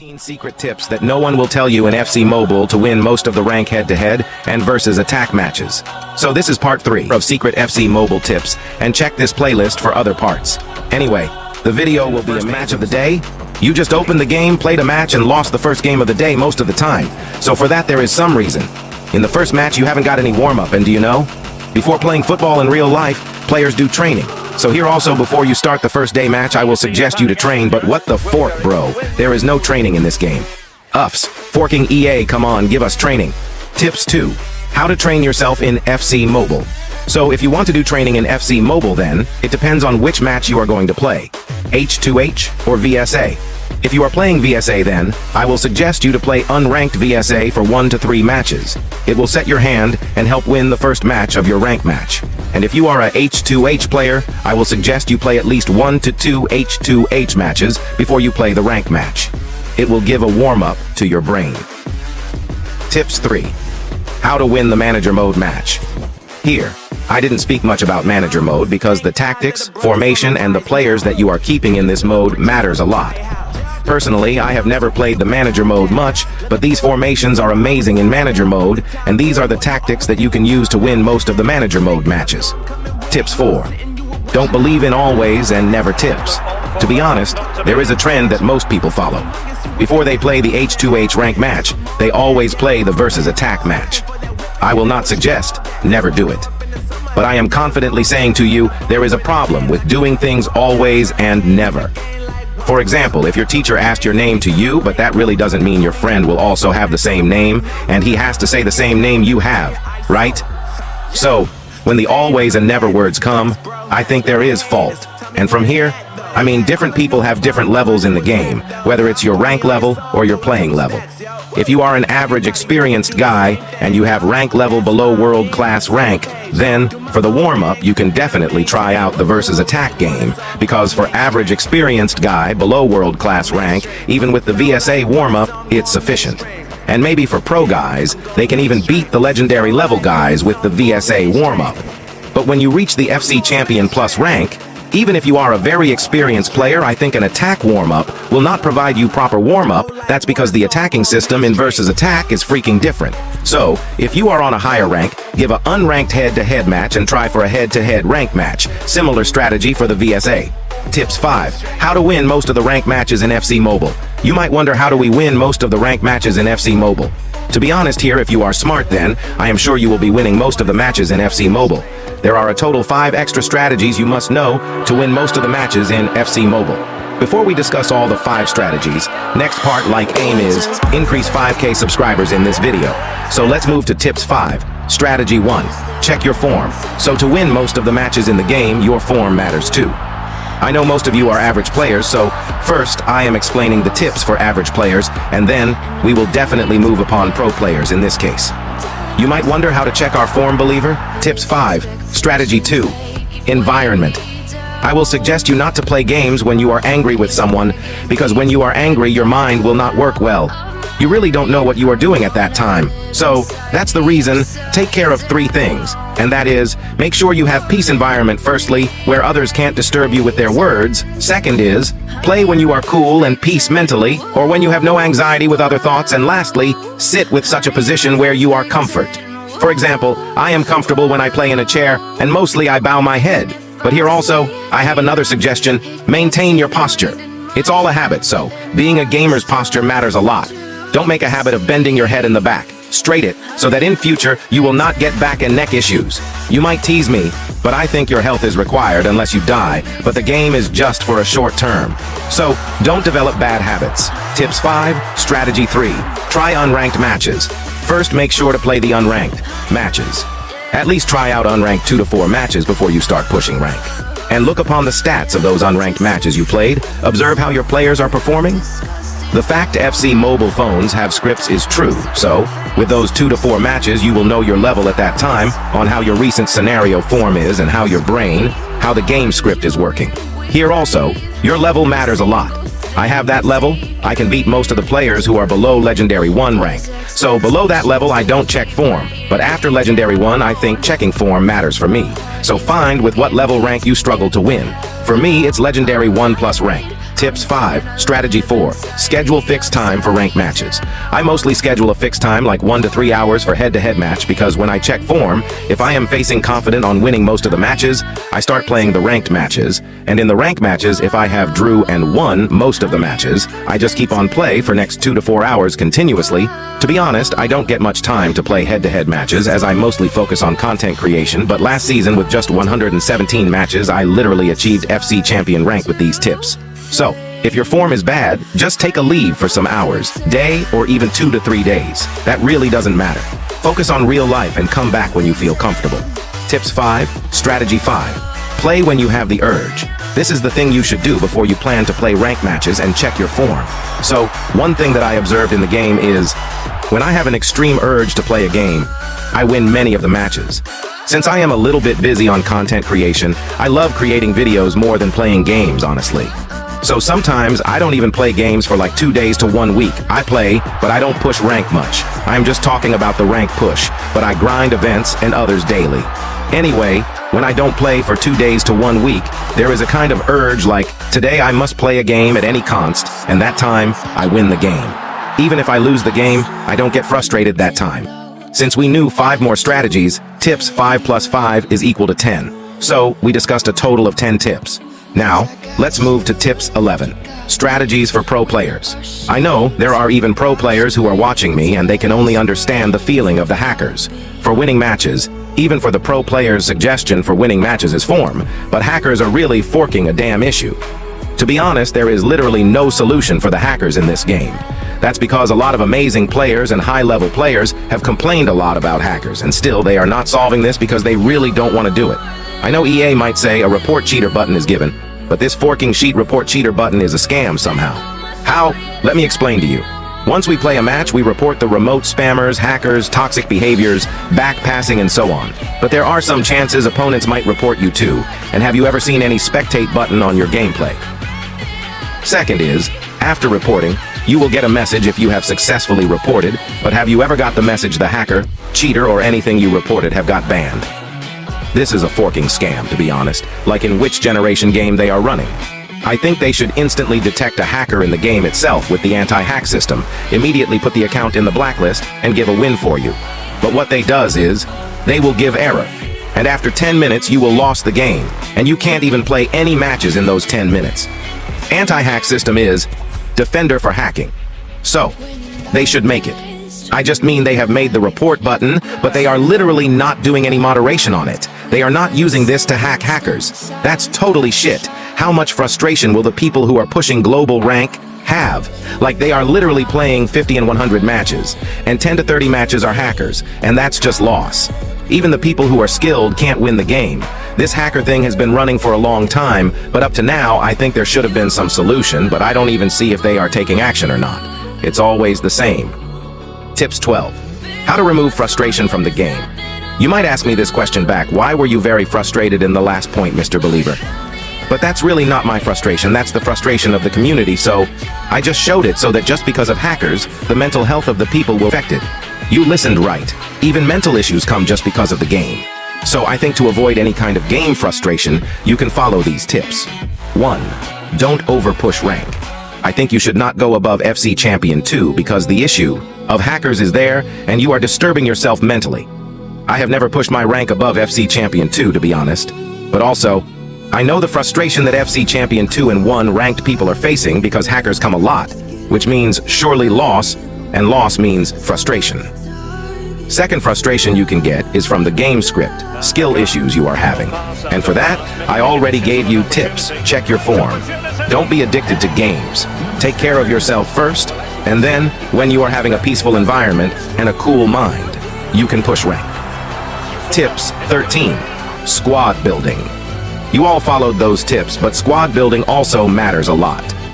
15 secret tips that no one will tell you in FC Mobile to win most of the rank head-to-head and versus attack matches. So this is part 3 of secret FC Mobile tips, and check this playlist for other parts. Anyway, the video will be a match of the day. You just opened the game, played a match, and lost the first game of the day most of the time. So for that there is some reason. In the first match you haven't got any warm-up, and do you know? Before playing football in real life, players do training. So here also, before you start the first day match, I will suggest you to train, but what the fork, bro? There is no training in this game. Uffs, forking EA, come on, give us training. Tips 2. How to train yourself in FC Mobile. So if you want to do training in FC Mobile then, it depends on which match you are going to play. H2H or VSA. If you are playing VSA then, I will suggest you to play unranked VSA for 1 to 3 matches. It will set your hand and help win the first match of your rank match. And if you are a H2H player, I will suggest you play at least 1 to 2 H2H matches before you play the rank match. It will give a warm-up to your brain. Tips 3. How to win the manager mode match. Here, I didn't speak much about manager mode because the tactics, formation, and the players that you are keeping in this mode matters a lot. Personally, I have never played the manager mode much, but these formations are amazing in manager mode, and these are the tactics that you can use to win most of the manager mode matches. Tips 4. Don't believe in always and never tips. To be honest, there is a trend that most people follow. Before they play the H2H rank match, they always play the versus attack match. I will not suggest, never do it. But I am confidently saying to you, there is a problem with doing things always and never. For example, if your teacher asked your name to you, but that really doesn't mean your friend will also have the same name, and he has to say the same name you have, right? So, when the always and never words come, I think there is fault. And from here, I mean different people have different levels in the game, whether it's your rank level or your playing level. If you are an average experienced guy and you have rank level below world-class rank, then, for the warm-up, you can definitely try out the versus attack game, because for average experienced guy below world-class rank, even with the VSA warm-up, it's sufficient. And maybe for pro guys, they can even beat the legendary level guys with the VSA warm-up. But when you reach the FC Champion Plus rank, even if you are a very experienced player, I think an attack warm-up will not provide you proper warm-up. That's because the attacking system in versus attack is freaking different. So, if you are on a higher rank, give an unranked head-to-head match and try for a head-to-head rank match. Similar strategy for the VSA. Tips 5. How to win most of the rank matches in FC Mobile. You might wonder, how do we win most of the rank matches in FC Mobile? To be honest here, if you are smart then, I am sure you will be winning most of the matches in FC Mobile. There are a total 5 extra strategies you must know to win most of the matches in FC Mobile. Before we discuss all the 5 strategies, next part, like aim, is increase 5K subscribers in this video. So let's move to tips 5. Strategy 1. Check your form. So to win most of the matches in the game, your form matters too. I know most of you are average players, so first I am explaining the tips for average players, and then we will definitely move upon pro players in this case. You might wonder how to check our form, believer? Tips 5. Strategy 2. Environment. I will suggest you not to play games when you are angry with someone, because when you are angry, your mind will not work well. You really don't know what you are doing at that time. So, that's the reason, take care of 3 things. And that is, make sure you have peace environment firstly, where others can't disturb you with their words. Second is, play when you are cool and peace mentally, or when you have no anxiety with other thoughts. And lastly, sit with such a position where you are comfort. For example, I am comfortable when I play in a chair, and mostly I bow my head. But here also, I have another suggestion: maintain your posture. It's all a habit, so being a gamer's posture matters a lot. Don't make a habit of bending your head in the back. Straight it, so that in future, you will not get back and neck issues. You might tease me, but I think your health is required unless you die, but the game is just for a short term. So, don't develop bad habits. Tips 5, Strategy 3. Try unranked matches. First, make sure to play the unranked matches. At least try out unranked 2 to 4 matches before you start pushing rank. And look upon the stats of those unranked matches you played. Observe how your players are performing. The fact FC Mobile phones have scripts is true, so with those 2 to 4 matches you will know your level at that time on how your recent scenario form is and how your brain, how the game script is working. Here also, your level matters a lot. I have that level, I can beat most of the players who are below Legendary 1 rank. So below that level I don't check form, but after Legendary 1 I think checking form matters for me. So find with what level rank you struggle to win. For me it's Legendary 1 plus rank. Tips 5. Strategy 4. Schedule fixed time for ranked matches. I mostly schedule a fixed time like 1 to 3 hours for head-to-head match because when I check form, if I am facing confident on winning most of the matches, I start playing the ranked matches, and in the ranked matches, if I have drew and won most of the matches, I just keep on play for next 2 to 4 hours continuously. To be honest, I don't get much time to play head-to-head matches as I mostly focus on content creation, but last season with just 117 matches, I literally achieved FC champion rank with these tips. So, if your form is bad, just take a leave for some hours, day, or even 2 to 3 days. That really doesn't matter. Focus on real life and come back when you feel comfortable. Tips 5. Strategy 5. Play when you have the urge. This is the thing you should do before you plan to play rank matches and check your form. So, one thing that I observed in the game is, when I have an extreme urge to play a game, I win many of the matches. Since I am a little bit busy on content creation, I love creating videos more than playing games, honestly. So sometimes I don't even play games for like 2 days to 1 week. I play, but I don't push rank much. I'm just talking about the rank push, but I grind events and others daily. Anyway, when I don't play for 2 days to 1 week, there is a kind of urge like, today I must play a game at any cost, and that time, I win the game. Even if I lose the game, I don't get frustrated that time. Since we knew 5 more strategies, tips 5 plus 5 is equal to 10. So, we discussed a total of 10 tips. Now, let's move to tips 11. Strategies for pro players. I know there are even pro players who are watching me and they can only understand the feeling of the hackers. For winning matches, even for the pro players' suggestion for winning matches is form, but hackers are really forking a damn issue. To be honest, there is literally no solution for the hackers in this game. That's because a lot of amazing players and high-level players have complained a lot about hackers, and still they are not solving this because they really don't want to do it. I know EA might say a report cheater button is given, but this forking sheet report cheater button is a scam somehow. How? Let me explain to you. Once we play a match, we report the remote spammers, hackers, toxic behaviors, backpassing, and so on. But there are some chances opponents might report you too, and have you ever seen any spectate button on your gameplay? Second is, after reporting, you will get a message if you have successfully reported, but have you ever got the message the hacker, cheater, or anything you reported have got banned? This is a forking scam, to be honest, like in which generation game they are running. I think they should instantly detect a hacker in the game itself with the anti-hack system, immediately put the account in the blacklist, and give a win for you. But what they does is, they will give error. And after 10 minutes you will lost the game, and you can't even play any matches in those 10 minutes. Anti-hack system is Defender for hacking. So, they should make it. I just mean they have made the report button, but they are literally not doing any moderation on it. They are not using this to hack hackers. That's totally shit. How much frustration will the people who are pushing global rank have? Like they are literally playing 50 and 100 matches, and 10 to 30 matches are hackers, and that's just loss. Even the people who are skilled can't win the game. This hacker thing has been running for a long time, but up to now I think there should have been some solution, but I don't even see if they are taking action or not. It's always the same. Tips 12. How to remove frustration from the game. You might ask me this question back, why were you very frustrated in the last point, Mr. Believer? But that's really not my frustration, that's the frustration of the community, so I just showed it so that just because of hackers, the mental health of the people will be affected. You listened right. Even mental issues come just because of the game. So I think to avoid any kind of game frustration, you can follow these tips. 1. Don't over-push rank. I think you should not go above FC Champion 2 because the issue of hackers is there and you are disturbing yourself mentally. I have never pushed my rank above FC Champion 2 to be honest, but also, I know the frustration that FC Champion 2 and 1 ranked people are facing because hackers come a lot, which means surely loss, and loss means frustration. Second frustration you can get is from the game script, skill issues you are having. And for that, I already gave you tips. Check your form. Don't be addicted to games. Take care of yourself first, and then, when you are having a peaceful environment and a cool mind, you can push rank. Tips 13. Squad building. You all followed those tips, but squad building also matters a lot.